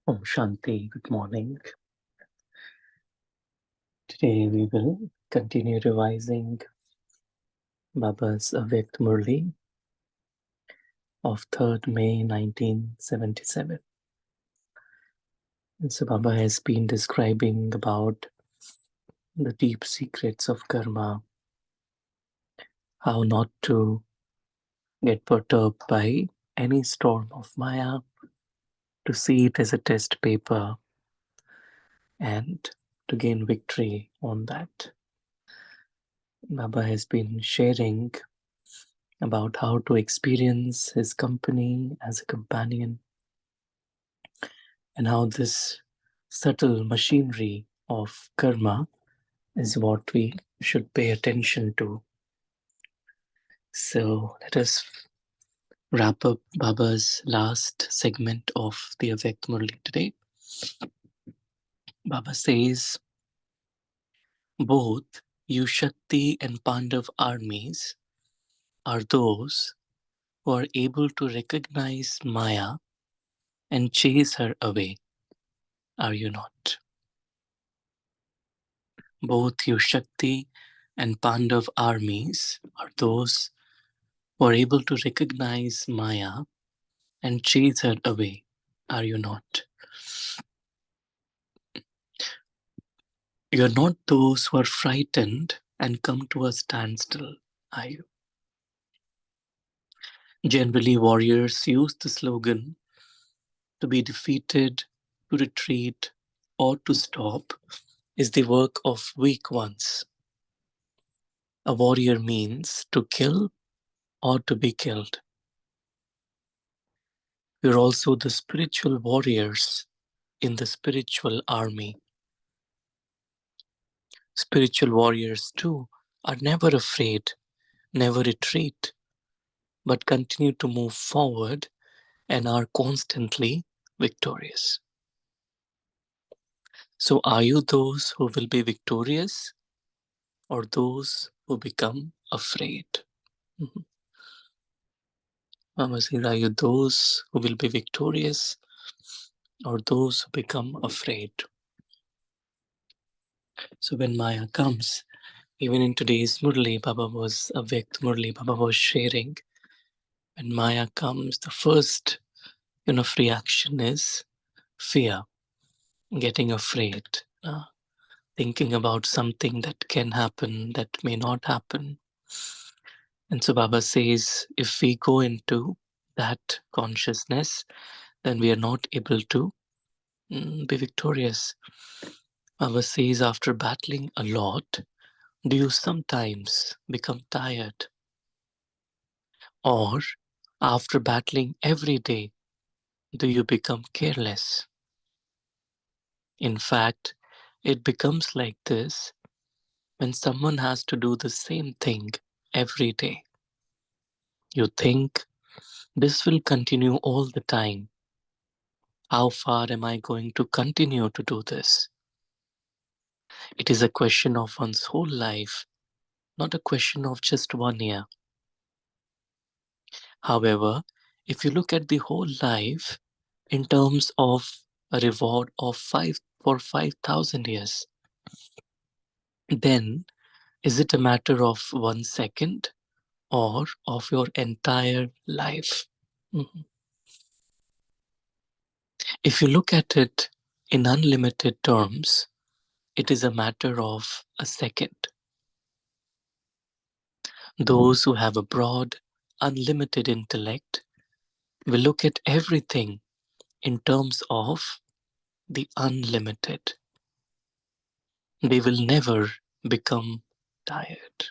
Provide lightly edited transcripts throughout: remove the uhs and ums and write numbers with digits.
Om Shanti, good morning. Today we will continue revising Baba's Avyakt Murli of 3rd May 1977. And so Baba has been describing about the deep secrets of karma, how not to get perturbed by any storm of Maya, to see it as a test paper and to gain victory on that. Baba has been sharing about how to experience his company as a companion and how this subtle machinery of karma is what we should pay attention to. So let us wrap up Baba's last segment of the Avyakt Murli today. Baba says, both Yushakti and Pandav armies are those who are able to recognize Maya and chase her away. Are you not? Both Yushakti and Pandav armies are those who are able to recognize Maya and chase her away. Are you not? You are not those who are frightened and come to a standstill, are you? Generally, warriors use the slogan to be defeated, to retreat, or to stop is the work of weak ones. A warrior means to kill or to be killed. We are also the spiritual warriors in the spiritual army. Spiritual warriors too are never afraid, never retreat, but continue to move forward and are constantly victorious. So are you those who will be victorious or those who become afraid? Mama says, are you those who will be victorious or those who become afraid? So when Maya comes, even in today's Murli, Baba was Avyakt Murli, Baba was sharing. When Maya comes, the first reaction is fear, getting afraid, thinking about something that can happen, that may not happen. And so Baba says, if we go into that consciousness, then we are not able to be victorious. Baba says, after battling a lot, do you sometimes become tired? Or after battling every day, do you become careless? In fact, it becomes like this when someone has to do the same thing every day. You think, this will continue all the time. How far am I going to continue to do this? It is a question of one's whole life, not a question of just 1 year. However, if you look at the whole life in terms of a reward of 5,000 years, then is it a matter of 1 second or of your entire life? If you look at it in unlimited terms, it is a matter of a second. Those who have a broad, unlimited intellect will look at everything in terms of the unlimited. They will never become tired.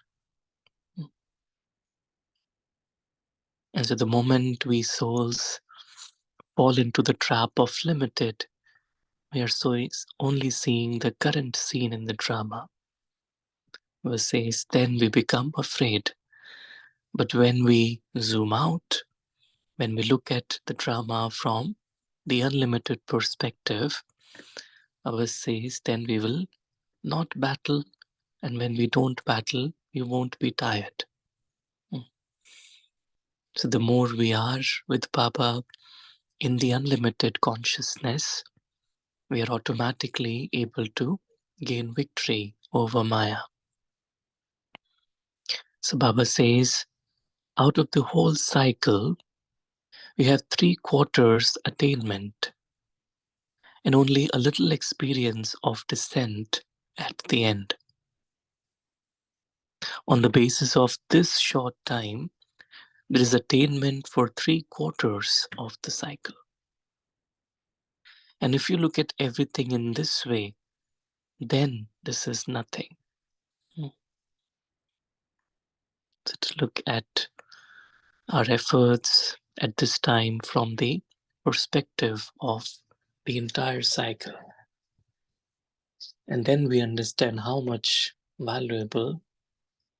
And so the moment we souls fall into the trap of limited, we are so only seeing the current scene in the drama. Verse says, then we become afraid. But when we zoom out, when we look at the drama from the unlimited perspective, verse says, then we will not battle. And when we don't battle, we won't be tired. So the more we are with Baba in the unlimited consciousness, we are automatically able to gain victory over Maya. So Baba says, out of the whole cycle, we have 3/4 attainment and only a little experience of descent at the end. On the basis of this short time, there is attainment for 3/4 of the cycle. And if you look at everything in this way, then this is nothing. So to look at our efforts at this time from the perspective of the entire cycle. And then we understand how much valuable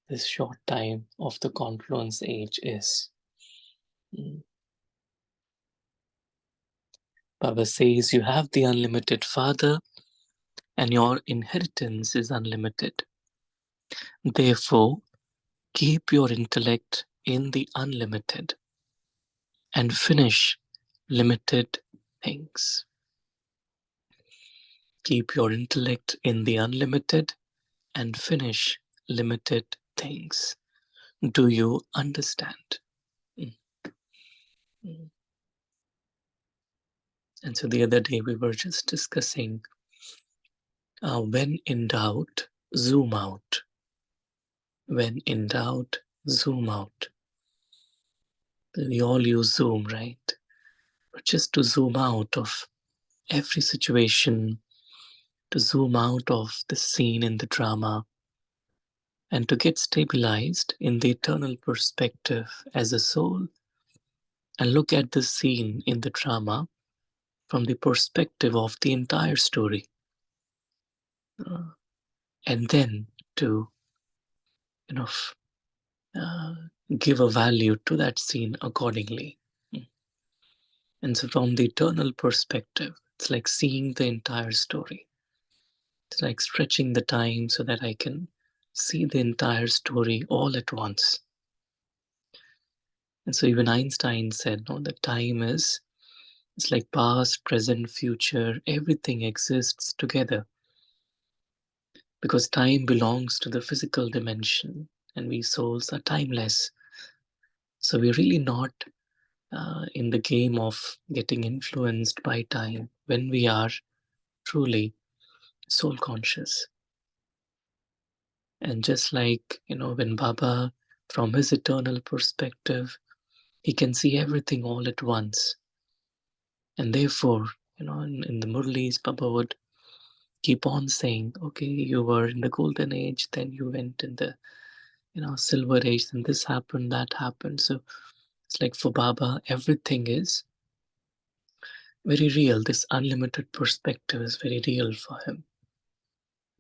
this short time of the confluence age is. Baba says you have the unlimited Father and your inheritance is unlimited. Therefore, keep your intellect in the unlimited and finish limited things. Keep your intellect in the unlimited and finish limited things. Do you understand? And so the other day we were just discussing when in doubt, zoom out. When in doubt, zoom out. We all use Zoom, right? But just to zoom out of every situation, to zoom out of the scene in the drama, and to get stabilized in the eternal perspective as a soul, and look at the scene in the drama from the perspective of the entire story. And then to, give a value to that scene accordingly. And so from the eternal perspective, it's like seeing the entire story. It's like stretching the time so that I can see the entire story all at once. And so even Einstein said, no, the time is, it's like past, present, future, everything exists together. Because time belongs to the physical dimension and we souls are timeless. So we're really not in the game of getting influenced by time when we are truly soul conscious. And just like, when Baba, from his eternal perspective, he can see everything all at once. And therefore, in the Murlis, Baba would keep on saying, okay, you were in the golden age, then you went in the, silver age, and this happened, that happened. So it's like for Baba, everything is very real. This unlimited perspective is very real for him.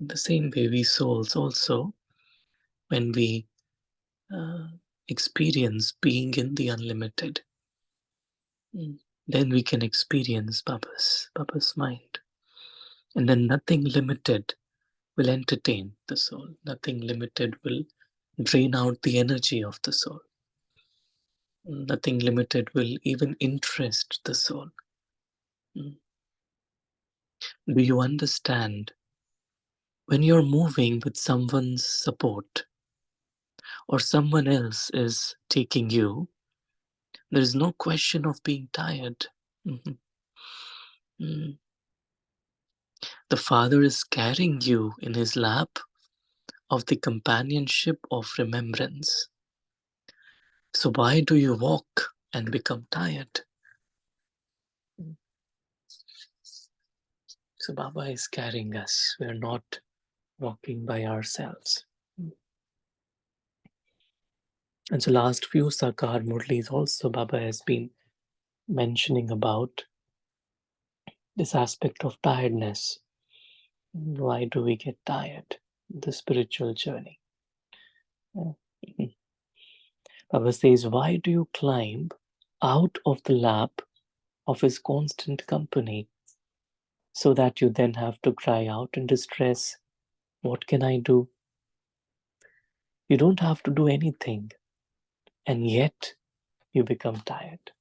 In the same way, we souls also, when we experience being in the unlimited, then we can experience Baba's mind. And then nothing limited will entertain the soul. Nothing limited will drain out the energy of the soul. Nothing limited will even interest the soul. Do you understand? When you're moving with someone's support or someone else is taking you, there is no question of being tired. The Father is carrying you in his lap of the companionship of remembrance. So why do you walk and become tired? So Baba is carrying us. We are not walking by ourselves. And so last few Sakar Murlis also Baba has been mentioning about this aspect of tiredness. Why do we get tired? The spiritual journey. Baba says, why do you climb out of the lap of his constant company so that you then have to cry out in distress, what can I do? You don't have to do anything, and yet you become tired.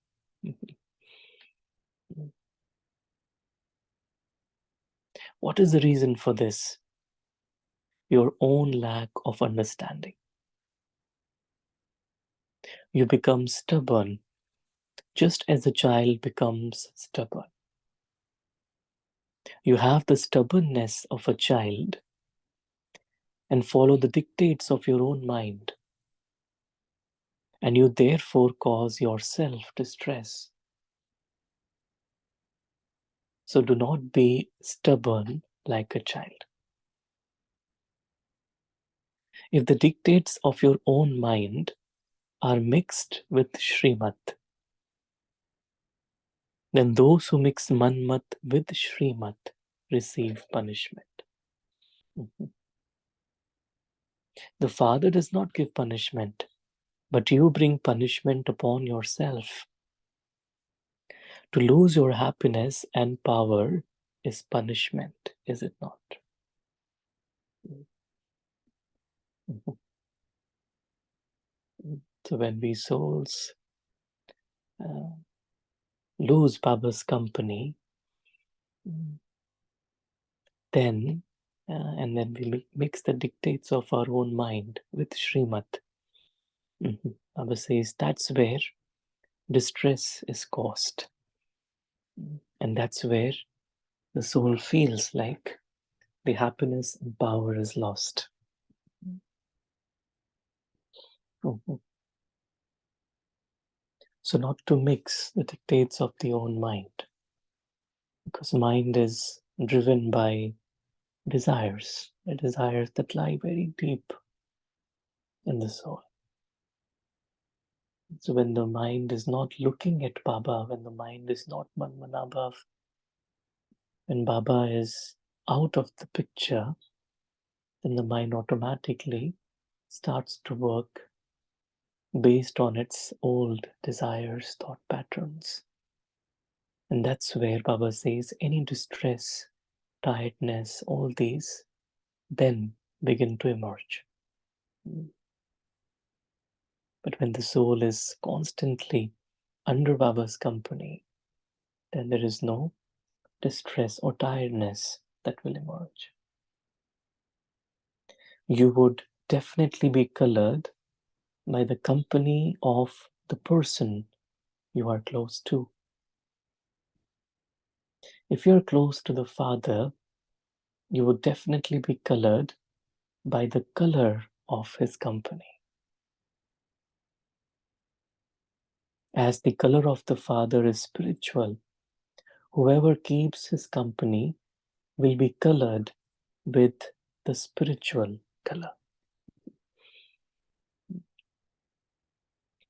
What is the reason for this? Your own lack of understanding. You become stubborn just as a child becomes stubborn. You have the stubbornness of a child and follow the dictates of your own mind, and you therefore cause yourself distress. So do not be stubborn like a child. If the dictates of your own mind are mixed with Srimat, then those who mix Manmat with Srimat receive punishment. The Father does not give punishment, but you bring punishment upon yourself. To lose your happiness and power is punishment, is it not? So when we souls lose Baba's company, then and then we mix the dictates of our own mind with Srimat. Baba says that's where distress is caused. And that's where the soul feels like the happiness and power is lost. So not to mix the dictates of the own mind, because mind is driven by desires, the desires that lie very deep in the soul. So when the mind is not looking at Baba, when the mind is not Manmanabhav, when Baba is out of the picture, then the mind automatically starts to work based on its old desires, thought patterns. And that's where Baba says any distress, tiredness, all these then begin to emerge. But when the soul is constantly under Baba's company, then there is no distress or tiredness that will emerge. You would definitely be colored by the company of the person you are close to. If you're close to the Father, you would definitely be colored by the color of his company. As the color of the Father is spiritual, whoever keeps his company will be colored with the spiritual color.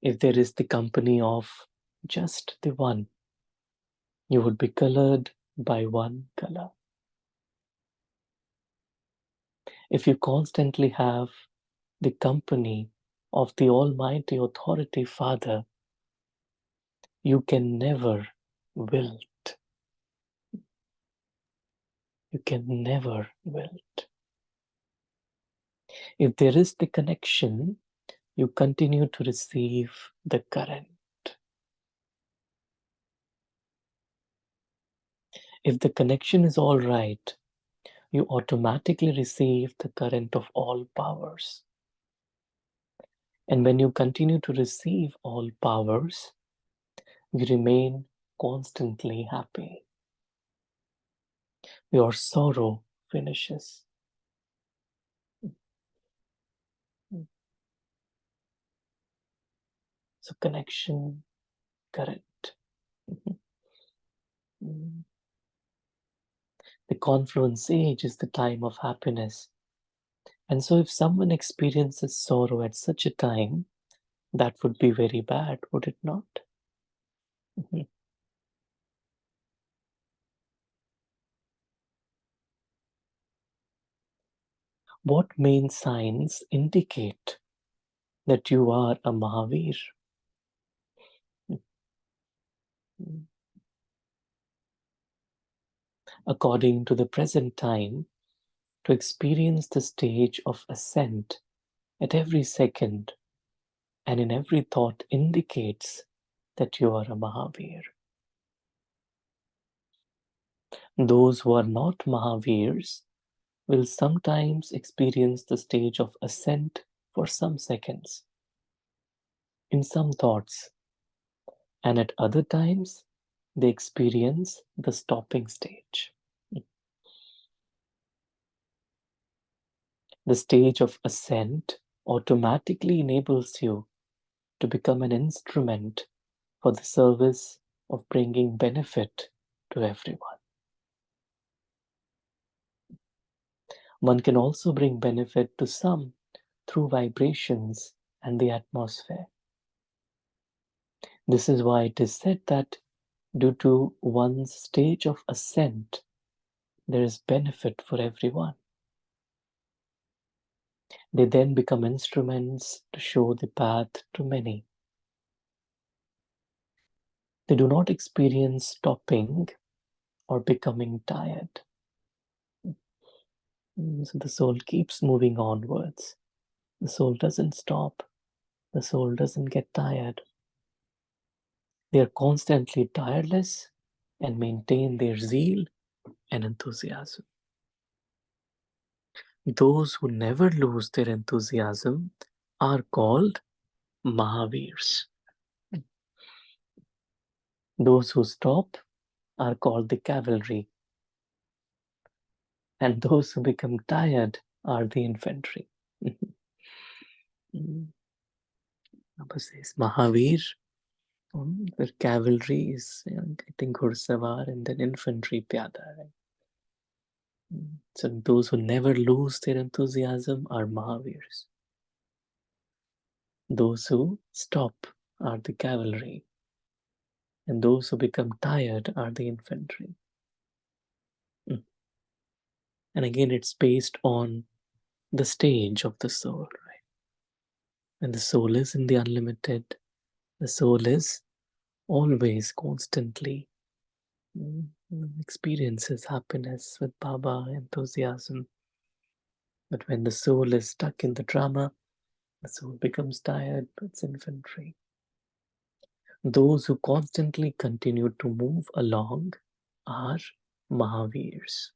If there is the company of just the one, you would be colored by one color. If you constantly have the company of the Almighty Authority Father, you can never wilt. You can never wilt. If there is the connection, you continue to receive the current. If the connection is all right, you automatically receive the current of all powers. And when you continue to receive all powers, you remain constantly happy. Your sorrow finishes. So connection, current. The confluence age is the time of happiness. And so if someone experiences sorrow at such a time, that would be very bad, would it not? What main signs indicate that you are a Mahavir? According to the present time, to experience the stage of ascent at every second and in every thought indicates that you are a Mahavir. Those who are not Mahavirs will sometimes experience the stage of ascent for some seconds in some thoughts, and at other times they experience the stopping stage. The stage of ascent automatically enables you to become an instrument for the service of bringing benefit to everyone. One can also bring benefit to some through vibrations and the atmosphere. This is why it is said that due to one's stage of ascent, there is benefit for everyone. They then become instruments to show the path to many. They do not experience stopping or becoming tired. So the soul keeps moving onwards. The soul doesn't stop. The soul doesn't get tired. They are constantly tireless and maintain their zeal and enthusiasm. Those who never lose their enthusiasm are called Mahavirs. Those who stop are called the cavalry. And those who become tired are the infantry. Number says Mahavir, the cavalry is, I think, Ghursavar, and then infantry Pyada. Right? So those who never lose their enthusiasm are Mahavirs. Those who stop are the cavalry, and those who become tired are the infantry. And again, it's based on the stage of the soul, right? When the soul is in the unlimited, the soul is always, constantly experiences happiness with Baba, enthusiasm. But when the soul is stuck in the drama, the soul becomes tired, but it's infantry. Those who constantly continue to move along are Mahavirs.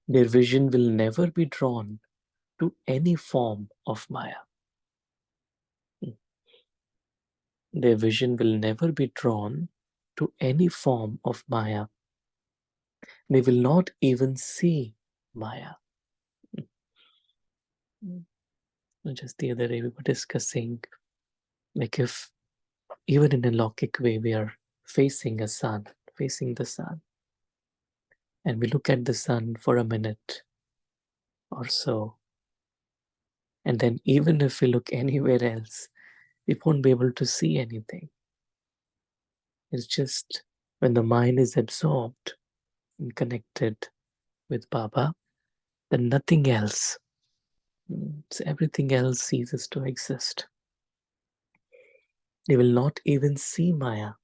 Their vision will never be drawn to any form of Maya. Their vision will never be drawn to any form of Maya. They will not even see Maya. Just the other day we were discussing, like, if even in a Lokik way we are facing the sun, and we look at the sun for a minute or so, and then even if we look anywhere else, we won't be able to see anything. It's just when the mind is absorbed and connected with Baba, then nothing else, so everything else ceases to exist. They will not even see Maya.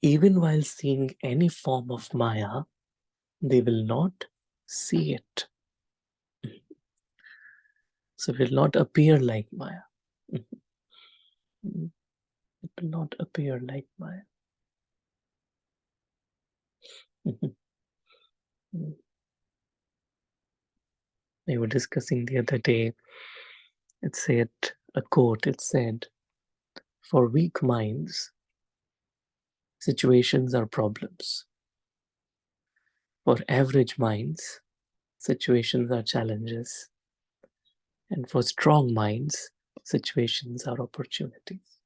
Even while seeing any form of Maya, they will not see it. So it will not appear like Maya. It will not appear like Maya. They were discussing the other day, it said, a quote, it said, for weak minds, situations are problems. For average minds, situations are challenges. And for strong minds, situations are opportunities.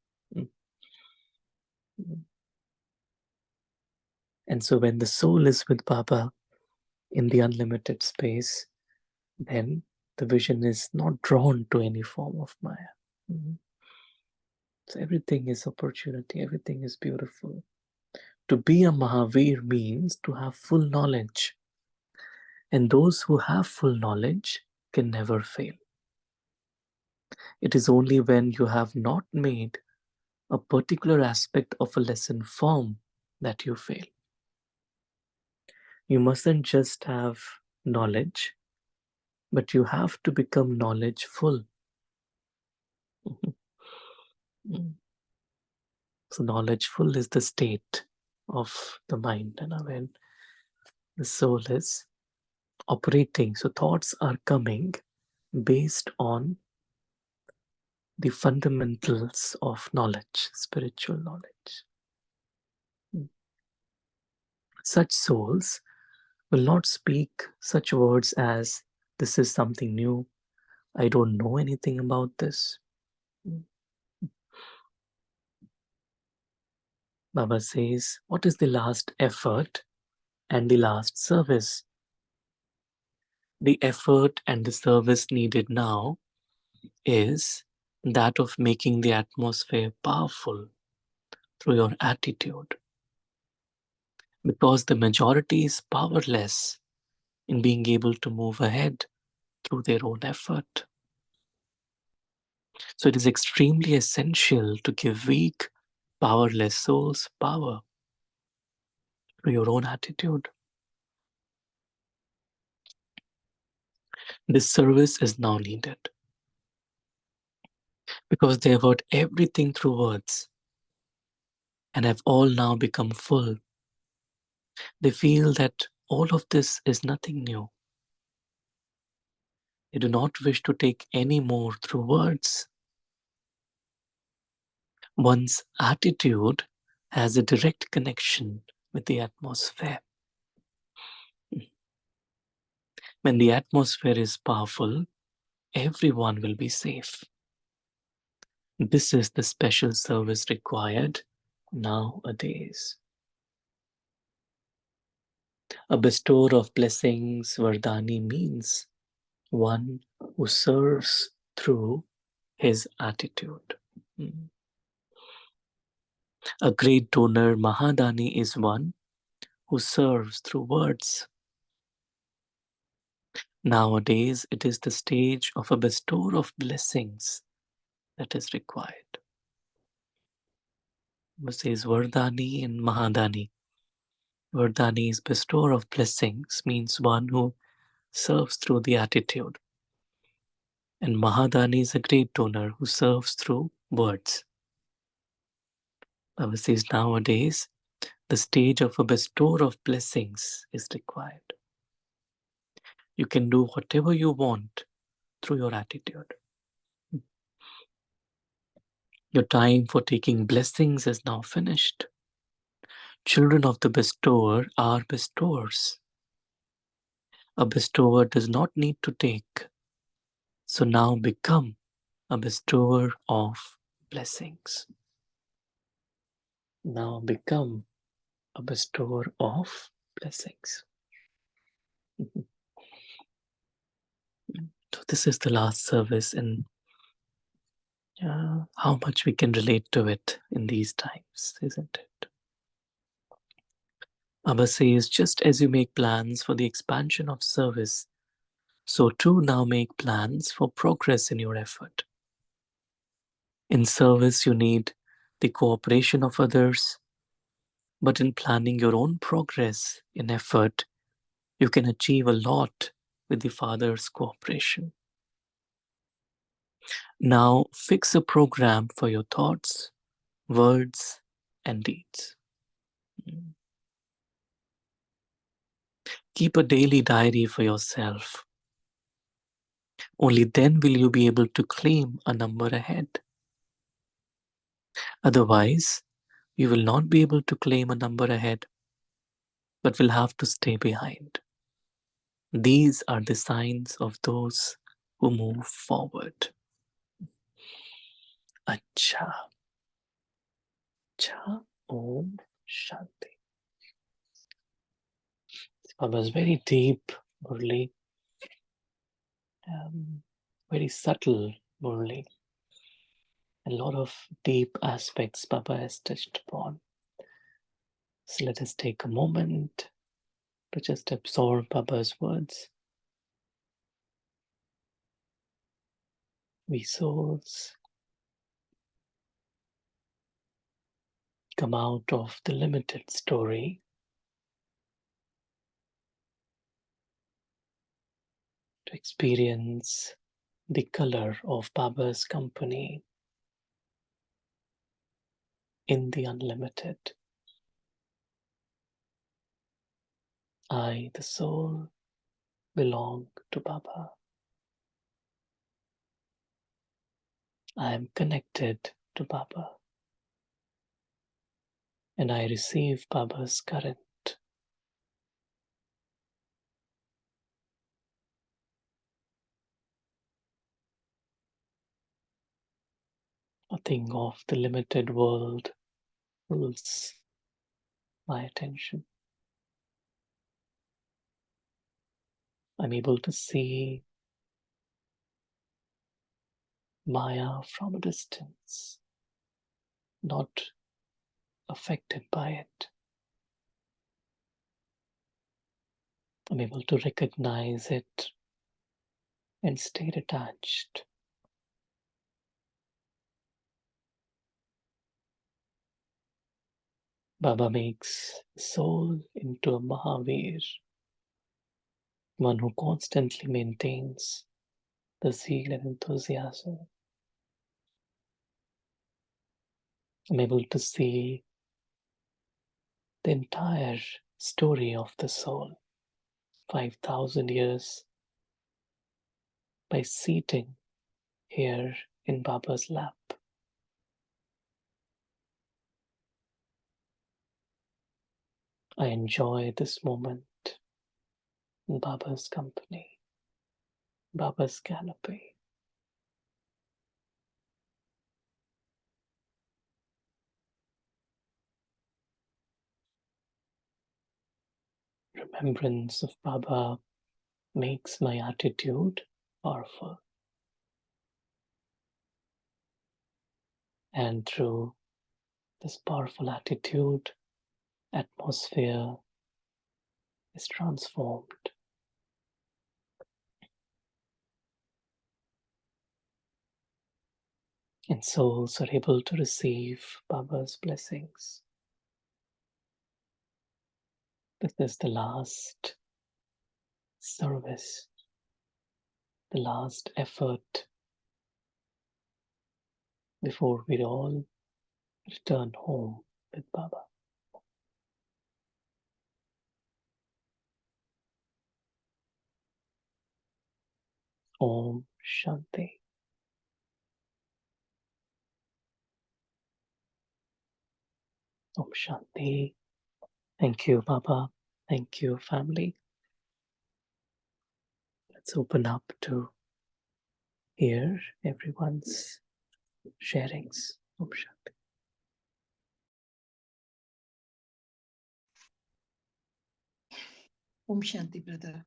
And so when the soul is with Baba in the unlimited space, then the vision is not drawn to any form of Maya. So everything is opportunity, everything is beautiful. To be a Mahavir means to have full knowledge. And those who have full knowledge can never fail. It is only when you have not made a particular aspect of a lesson firm that you fail. You mustn't just have knowledge, but you have to become knowledgeful. So knowledgeful is the state of the mind. And when The soul is operating. So thoughts are coming based on the fundamentals of knowledge, spiritual knowledge. Such souls will not speak such words as, "This is something new. I don't know anything about this." Baba says, what is the last effort and the last service? The effort and the service needed now is that of making the atmosphere powerful through your attitude. Because the majority is powerless in being able to move ahead through their own effort. So it is extremely essential to give weak, powerless souls power through your own attitude. This service is now needed because they have heard everything through words and have all now become full. They feel that all of this is nothing new. They do not wish to take any more through words. One's attitude has a direct connection with the atmosphere. When the atmosphere is powerful, everyone will be safe. This is the special service required nowadays. A bestower of blessings, Vardani, means one who serves through his attitude. A great donor, Mahadani, is one who serves through words. Nowadays, it is the stage of a bestower of blessings that is required. It says Vardani and Mahadani. Vardani is bestower of blessings, means one who serves through the attitude. And Mahadani is a great donor who serves through words. Baba says nowadays, the stage of a bestower of blessings is required. You can do whatever you want through your attitude. Your time for taking blessings is now finished. Children of the bestower are bestowers. A bestower does not need to take, so now become a bestower of blessings. Now become a bestower of blessings. So this is the last service, and how much we can relate to it in these times, isn't it? Abba says, just as you make plans for the expansion of service, so too now make plans for progress in your effort. In service, you need the cooperation of others, but in planning your own progress in effort, you can achieve a lot with the Father's cooperation. Now fix a program for your thoughts, words, and deeds. Keep a daily diary for yourself. Only then will you be able to claim a number ahead. Otherwise, you will not be able to claim a number ahead, but will have to stay behind. These are the signs of those who move forward. Acha. Cha Om Shanti. It was very deep, Murli. Very subtle, Murli. A lot of deep aspects Baba has touched upon. So let us take a moment to just absorb Baba's words. We souls come out of the limited story to experience the color of Baba's company in the unlimited. I, the soul, belong to Baba. I am connected to Baba, and I receive Baba's current. Nothing of the limited world pulls my attention. I'm able to see Maya from a distance, not affected by it. I'm able to recognize it and stay detached. Baba makes the soul into a Mahavir, one who constantly maintains the zeal and enthusiasm. I'm able to see the entire story of the soul, 5,000 years, by seating here in Baba's lap. I enjoy this moment in Baba's company, Baba's canopy. Remembrance of Baba makes my attitude powerful. And through this powerful attitude, atmosphere is transformed. And souls are able to receive Baba's blessings. This is the last service, the last effort before we all return home with Baba. Om Shanti. Om Shanti. Thank you, Baba. Thank you, family. Let's open up to hear everyone's sharings. Om Shanti. Om Shanti, brother.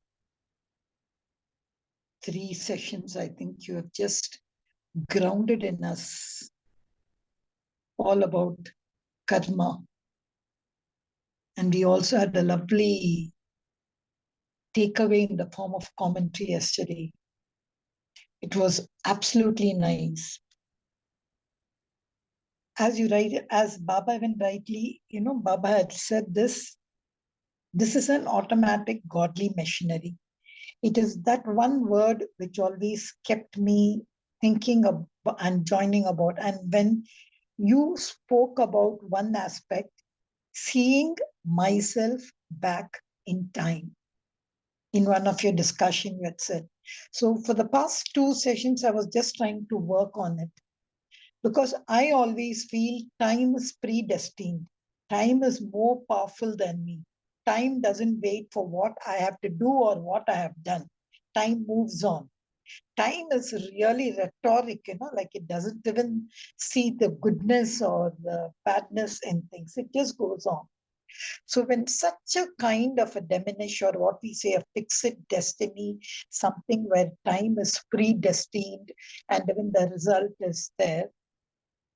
3 sessions, I think you have just grounded in us all about karma. And we also had a lovely takeaway in the form of commentary yesterday. It was absolutely nice. As Baba even rightly, Baba had said this is an automatic godly machinery. It is that one word which always kept me thinking of and joining about. And when you spoke about one aspect, seeing myself back in time, in one of your discussion you had said. So for the past 2 sessions, I was just trying to work on it because I always feel time is predestined. Time is more powerful than me. Time doesn't wait for what I have to do or what I have done. Time moves on. Time is really rhetoric, like it doesn't even see the goodness or the badness in things. It just goes on. So when such a kind of a diminish or what we say a fixed destiny, something where time is predestined and even the result is there,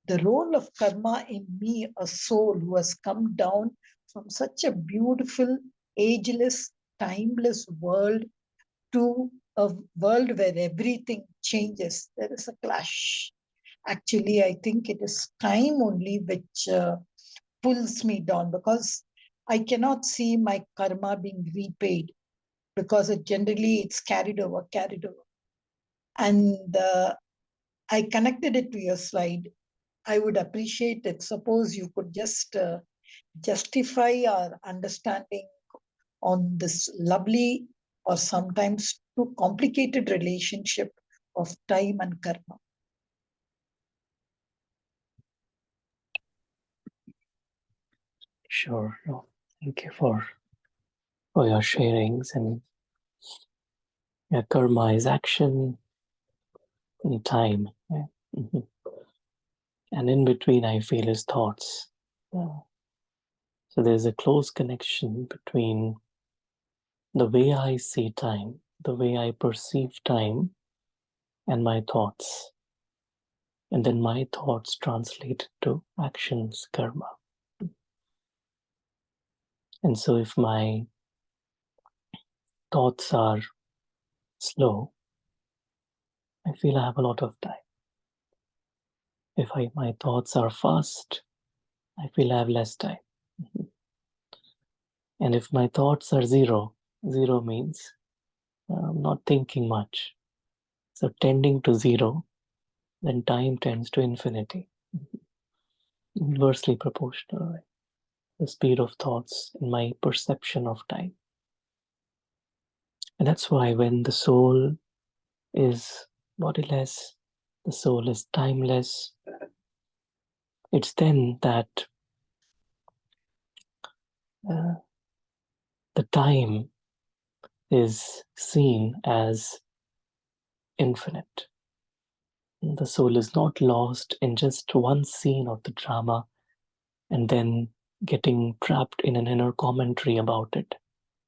the role of karma in me, a soul who has come down from such a beautiful, ageless, timeless world to a world where everything changes, there is a clash. Actually, I think it is time only which pulls me down because I cannot see my karma being repaid because it's carried over. And I connected it to your slide. I would appreciate it. Suppose you could just justify our understanding on this lovely or sometimes too complicated relationship of time and karma. Sure. No, thank you for your sharings. And yeah, karma is action and time. Yeah. Mm-hmm. And in between, I feel is thoughts. Yeah. So there's a close connection between the way I see time, the way I perceive time, and my thoughts. And then my thoughts translate to actions, karma. And so if my thoughts are slow, I feel I have a lot of time. If my thoughts are fast, I feel I have less time. And if my thoughts are zero, zero means I'm not thinking much. So tending to zero, then time tends to infinity. Inversely proportional, right? The speed of thoughts and my perception of time. And that's why when the soul is bodiless, the soul is timeless, it's then that the time is seen as infinite. The soul is not lost in just one scene of the drama and then getting trapped in an inner commentary about it.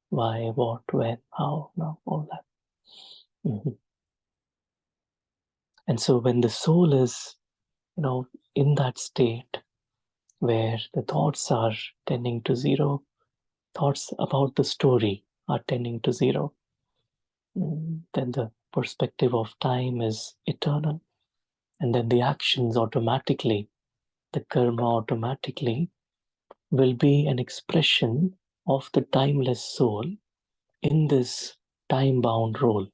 Why, what, when, how, no, all that. Mm-hmm. And so when the soul is, in that state where the thoughts are tending to zero, thoughts about the story are tending to zero, then the perspective of time is eternal. And then the actions automatically, the karma automatically will be an expression of the timeless soul in this time-bound role.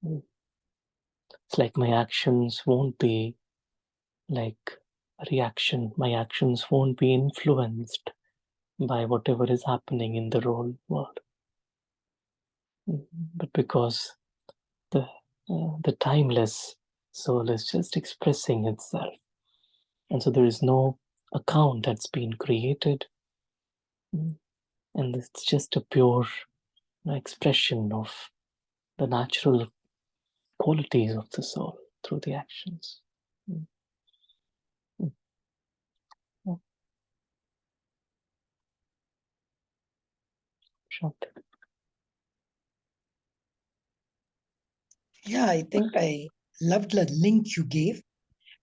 It's like my actions won't be like a reaction. My actions won't be influenced by whatever is happening in the role world. But because the timeless soul is just expressing itself. And so there is no account that's been created. And it's just a pure expression of the natural qualities of the soul through the actions. Shanti. Yeah, I think I loved the link you gave.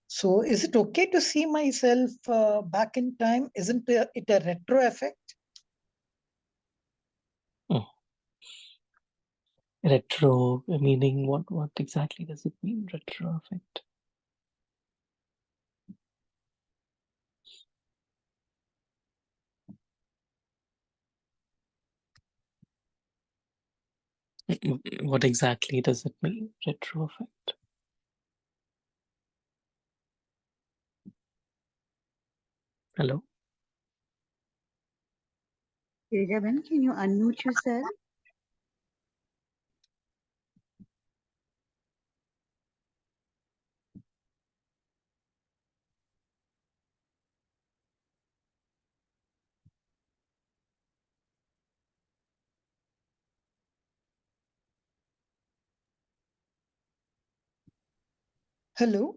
So is it okay to see myself back in time? Isn't it a retro effect? Retro meaning what exactly does it mean, retro effect? What exactly does it mean, retro effect? Hello? Tejavan, can you unmute yourself? Hello?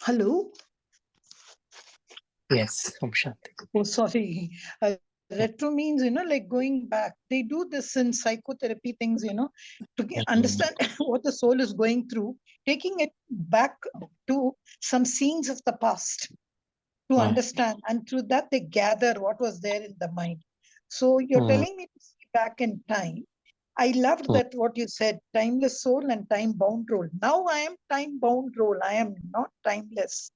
Hello? Yes, Om Shanti. Oh, sorry. Retro means, like going back. They do this in psychotherapy things, to understand what the soul is going through, taking it back to some scenes of the past to understand. And through that, they gather what was there in the mind. So you're telling me to see back in time. I loved that what you said, timeless soul and time bound role. Now I am time bound role. I am not timeless.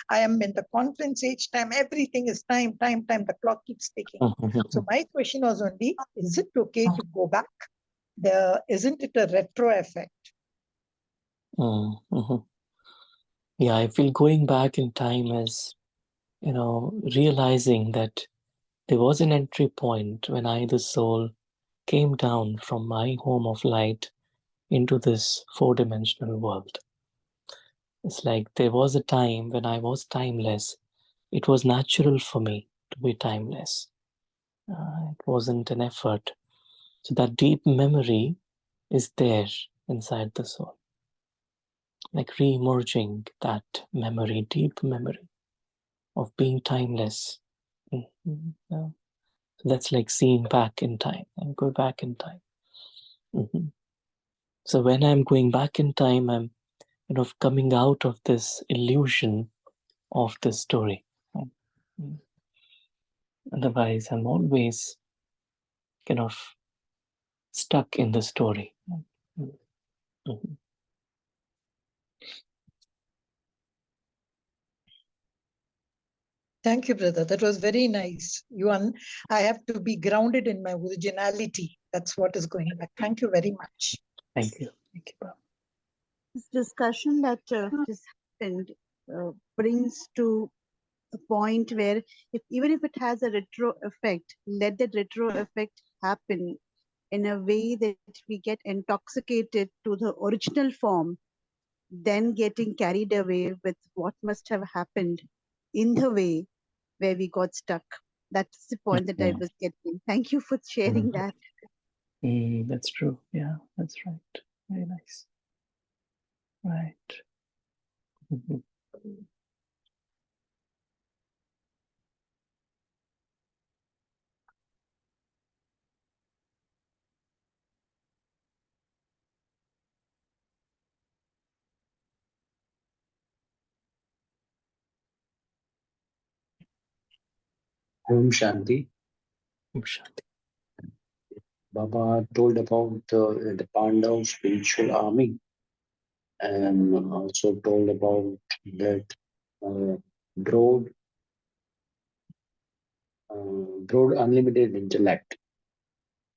I am in the conference age time. Everything is time, time, time. The clock keeps ticking. So my question was only, is it okay to go back? Isn't it a retro effect? Mm-hmm. Yeah, I feel going back in time as, realizing that there was an entry point when I, the soul, came down from my home of light into this four-dimensional world. It's like there was a time when I was timeless. It was natural for me to be timeless. It wasn't an effort. So that deep memory is there inside the soul. Like re-emerging that memory, deep memory of being timeless. Mm-hmm. Yeah. So that's like seeing back in time and go back in time. Mm-hmm. So when I'm going back in time, I'm coming out of this illusion of the story. Mm-hmm. Otherwise, I'm always kind of stuck in the story. Mm-hmm. Thank you, brother. That was very nice. I have to be grounded in my originality. That's what is going back. Thank you very much. Thank you. Thank you, Bob. This discussion that just happened brings to a point where even if it has a retro effect, let that retro effect happen in a way that we get intoxicated to the original form, then getting carried away with what must have happened in the way where we got stuck. That's the point that I was getting. Thank you for sharing that. That's true. Yeah, that's right. Very nice. Right. Mm-hmm. Om Shanti. Om Shanti. Baba told about the Pandav spiritual army and also told about that uh, broad, broad unlimited intellect.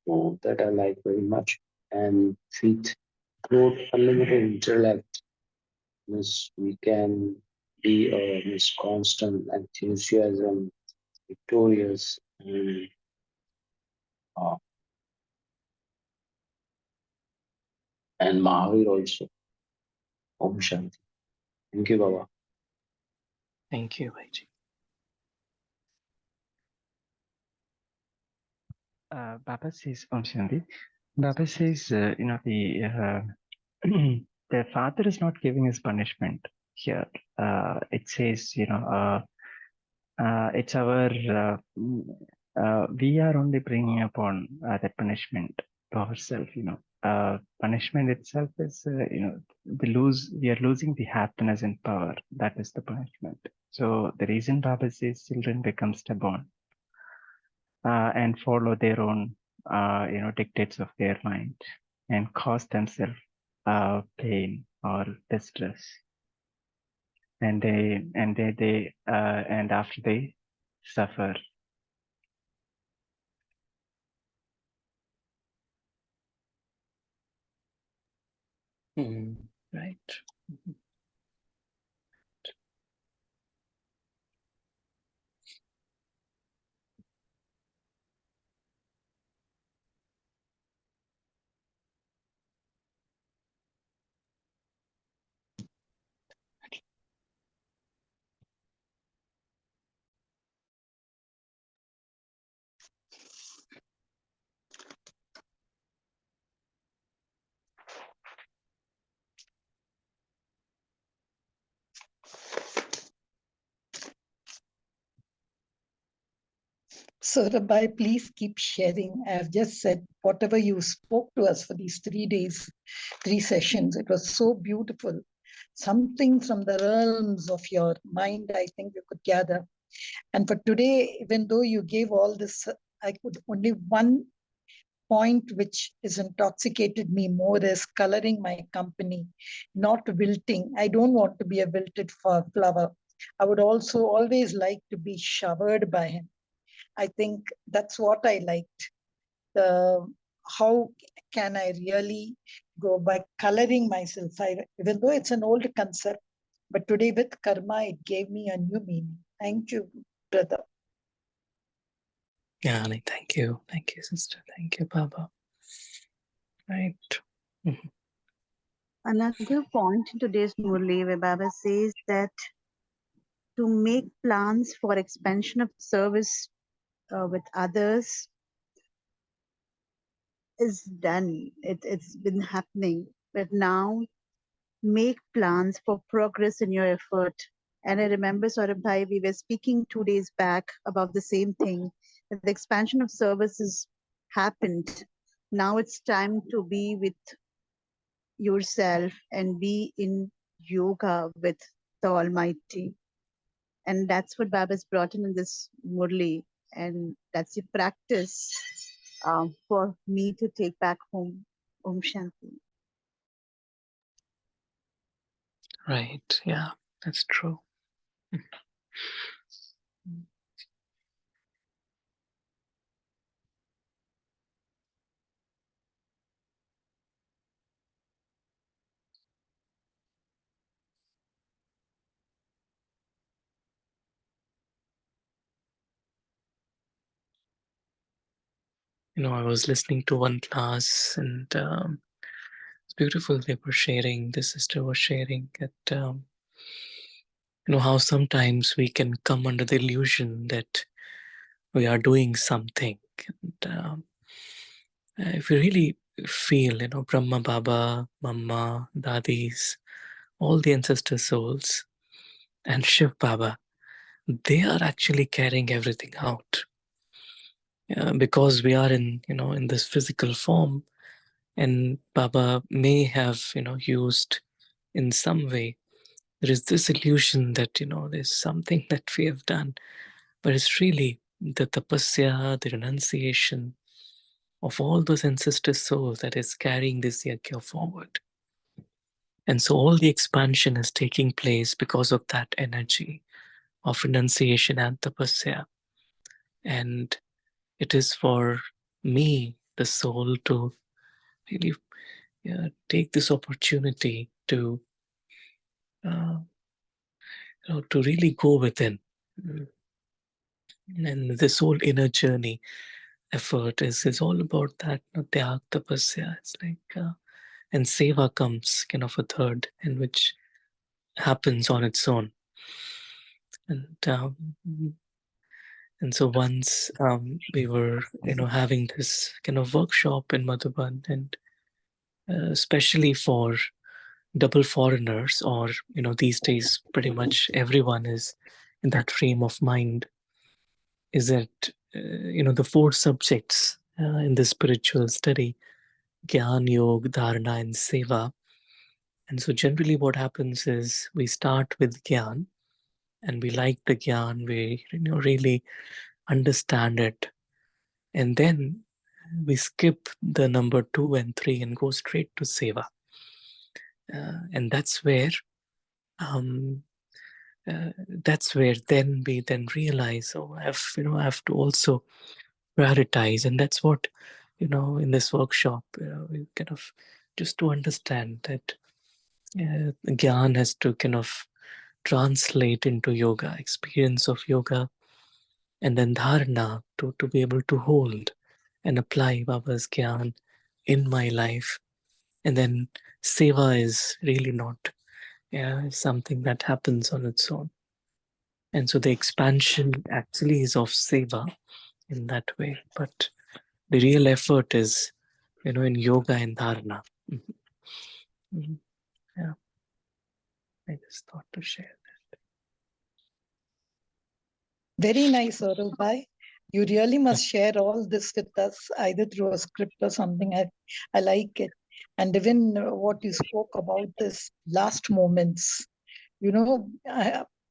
So that I like very much. And with broad unlimited intellect, means we can be means constant enthusiasm, victorious, uh, and Mahavir also. Om Shanti. Thank you, Baba. Thank you, Vaiji. Baba says, Om Shanti. Baba says, the father is not giving us punishment here. It says, it's our, we are only bringing upon that punishment to ourselves, punishment itself is, we are losing the happiness and power. That is the punishment. So the reason Baba says children become stubborn and follow their own, dictates of their mind and cause themselves pain or distress. And and after they suffer. Right. So, Rabbi, please keep sharing. I have just said whatever you spoke to us for these 3 days, 3 sessions, it was so beautiful. Something from the realms of your mind, I think we could gather. And for today, even though you gave all this, I could only one point which is intoxicated me more is coloring my company, not wilting. I don't want to be a wilted flower. I would also always like to be showered by him. I think that's what I liked. How can I really go by coloring myself. Even though it's an old concept, but today with karma, it gave me a new meaning. Thank you, brother. Yeah, thank you. Thank you, sister. Thank you, Baba. Right. Another point in today's Murli where Baba says that to make plans for expansion of service with others is done. It's been happening. But now make plans for progress in your effort. And I remember, Saurabh Bhai, we were speaking 2 days back about the same thing, that the expansion of services happened. Now it's time to be with yourself and be in yoga with the Almighty. And that's what Baba's brought in this Murli. And that's the practice for me to take back home. Om Shanti. Right. Yeah, that's true. I was listening to one class, and it's beautiful. They were sharing, the sister was sharing that, how sometimes we can come under the illusion that we are doing something. And if we really feel, Brahma Baba, Mama, Dadis, all the ancestor souls, and Shiv Baba, they are actually carrying everything out. Because we are in this physical form, and Baba may have, used in some way. There is this illusion that, there's something that we have done, but it's really the tapasya, the renunciation of all those ancestor souls that is carrying this yajna forward. And so all the expansion is taking place because of that energy of renunciation and tapasya. And it is for me, the soul, to really take this opportunity to to really go within. And this whole inner journey effort is all about that, tyag, tapasya. It's like, and seva comes kind of a third, and which happens on its own. And so once we were, having this kind of workshop in Madhuban, and especially for double foreigners, or these days pretty much everyone is in that frame of mind, is that the four subjects in the spiritual study: Gyan, Yoga, Dharana, and Seva. And so generally what happens is we start with Gyan, and we like the Gyan, we really understand it, and then we skip the number 2 and 3 and go straight to Seva. And that's where then we then realize, oh, I have to also prioritize. And that's what, in this workshop, we kind of just to understand that Gyan has to kind of translate into yoga, experience of yoga, and then Dharana to be able to hold and apply Baba's Gyan in my life. And then Seva is really not something that happens on its own. And so the expansion actually is of Seva in that way. But the real effort is, in yoga and Dharana. Yeah. I just thought to share that. Very nice, Saurabh Bhai. You really must share all this with us, either through a script or something. I like it. And even what you spoke about this last moments,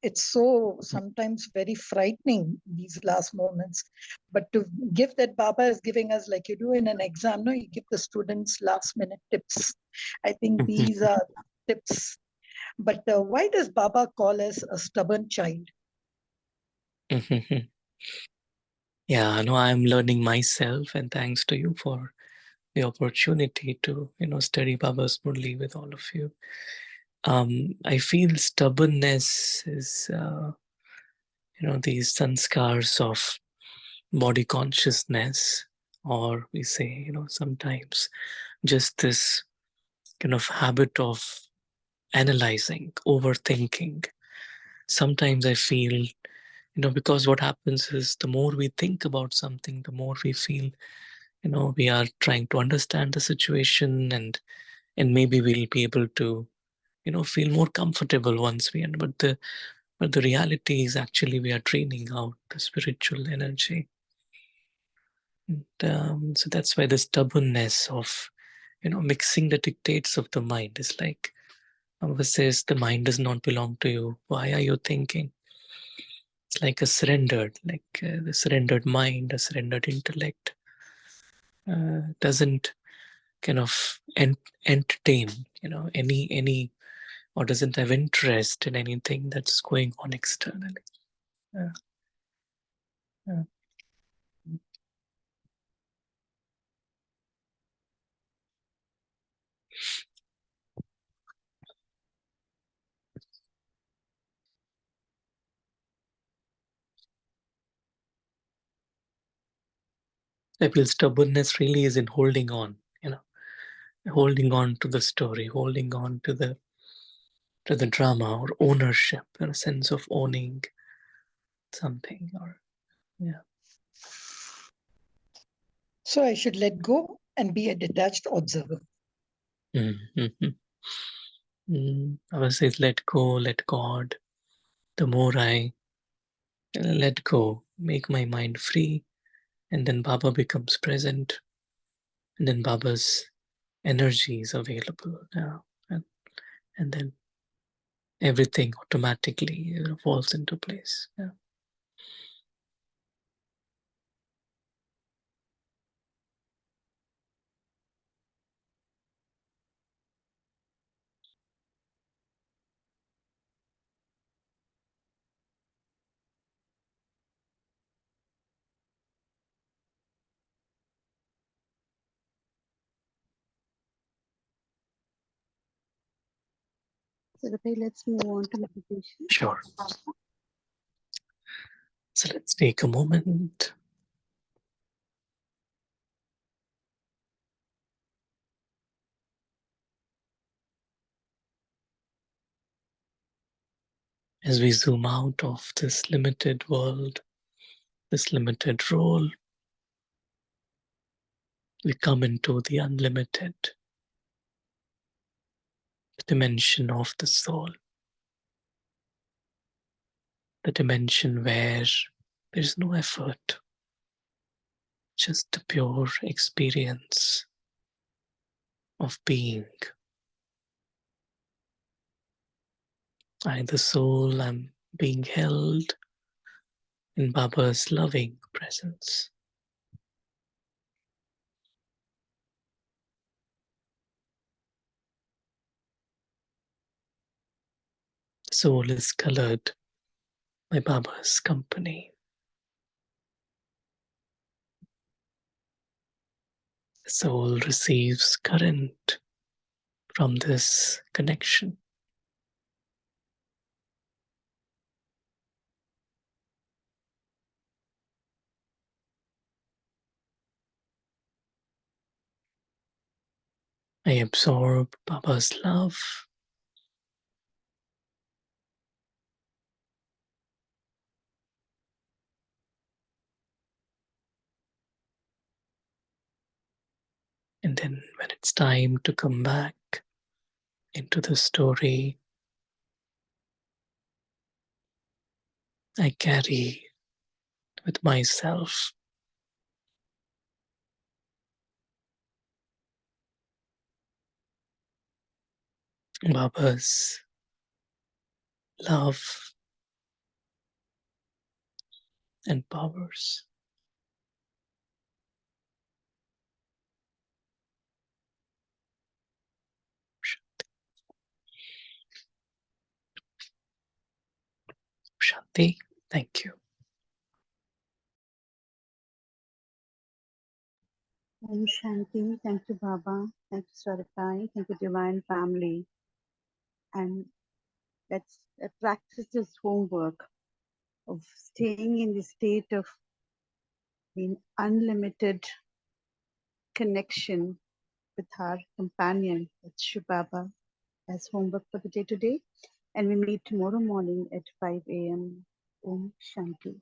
it's so sometimes very frightening, these last moments. But to give that Baba is giving us, like you do in an exam, no, you give the students last minute tips. I think these are tips. But why does Baba call us a stubborn child? Yeah, no, I'm learning myself, and thanks to you for the opportunity to, study Baba's Murli with all of you. I feel stubbornness is, these sanskars of body consciousness, or we say, sometimes just this kind of habit of analyzing, overthinking. Sometimes I feel, because what happens is the more we think about something, the more we feel, we are trying to understand the situation, and maybe we'll be able to, feel more comfortable once we end. But the reality is actually we are draining out the spiritual energy. And, so that's why the stubbornness of, mixing the dictates of the mind is like, Baba says, the mind does not belong to you. Why are you thinking? It's like the surrendered mind, a surrendered intellect doesn't kind of entertain, any, or doesn't have interest in anything that's going on externally. Uh, uh, I feel stubbornness really is in holding on, holding on to the story, holding on to the drama, or ownership, or a sense of owning something, or yeah. So I should let go and be a detached observer. Baba says, let go, let God. The more I let go, make my mind free, and then Baba becomes present, and then Baba's energy is available now, and then everything automatically falls into place. Yeah. So, Ravi, let's move on to meditation. Sure. So let's take a moment. As we zoom out of this limited world, this limited role, we come into the unlimited dimension of the soul, the dimension where there's no effort, just the pure experience of being. I, the soul, am being held in Baba's loving presence. The soul is colored by Baba's company. The soul receives current from this connection. I absorb Baba's love. And then when it's time to come back into the story, I carry with myself Baba's love and powers. Shanti, thank you. Om Shanti. Thank you, Baba. Thank you, Swaratai. Thank you, Divine Family. And let's practice this homework of staying in the state of being unlimited connection with our companion, with Shubaba, as homework for the day today. And we meet tomorrow morning at 5 a.m. Om Shanti.